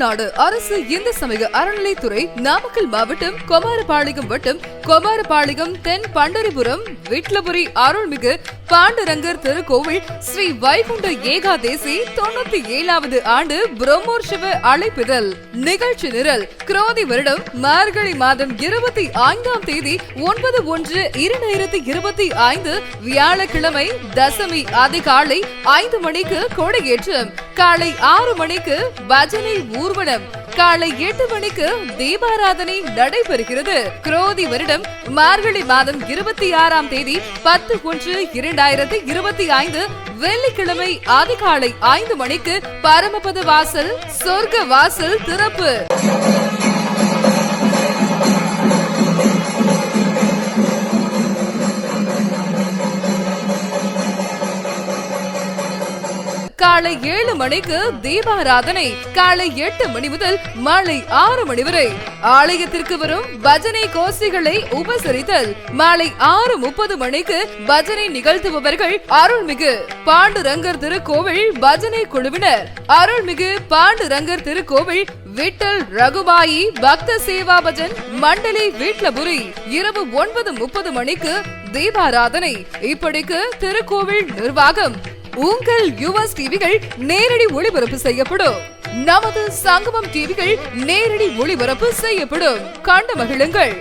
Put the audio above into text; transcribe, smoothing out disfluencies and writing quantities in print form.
தமிழ்நாடு அரசு இந்து சமய அறநிலைத்துறை நாமக்கல் மாவட்டம் குமாரபாளையம் வட்டம் குமாரபாளையம் தென் பண்டரிபுரம் விட்லபுரி அருள்மிகு பாண்டுரங்கர் திருக்கோவில் ஸ்ரீ வைகுண்ட ஏகாதேசி 97வது ஆண்டு பிரம்மோற்சவ அழைப்பிதழ் நிகழ்ச்சி நிரல் குரோதி வருடம் மார்கழி மாதம் 25ஆம் தேதி 9/1/2025 வியாழக்கிழமை தசமி அதிகாலை 5 மணிக்கு கொடியேற்றம், காலை 6 மணிக்கு பஜனை ஊர்வலம், காலை 8 மணிக்கு தீபாராதனை நடைபெறுகிறது. குரோதி வருடம் மார்கழி மாதம் 26ஆம் தேதி 10/1/2025 வெள்ளிக்கிழமை அதிகாலை 5 மணிக்கு பரமபத வாசல் சொர்க்க வாசல் திறப்பு. காலை 7 மணிக்கு தீபாராதனை, காலை 8 மணி முதல் மாலை 6 மணி வரை ஆலயத்திற்கு வரும் பஜனை கோஷ்டிகளை உபசரித்தல். மாலை 6:30 மணிக்கு பஜனை நிகழ்த்துபவர்கள் அருள்மிகு பாண்டுரங்கர் திருக்கோவில் பஜனை குழுவினர், அருள்மிகு பாண்டுரங்கர் திருக்கோவில் விட்டல் ரகுபாயி பக்த சேவா பஜன் மண்டலி வீட்லபுரி. இரவு 9:30 மணிக்கு தீபாராதனை. இப்படிக்கு திருக்கோவில் நிர்வாகம். உங்கள் யுவஸ் டிவிகள் நேரடி ஒளிபரப்பு செய்யப்படும். நமது சங்கமம் டிவிகள் நேரடி ஒளிபரப்பு செய்யப்படும். கண்டு மகிழுங்கள்.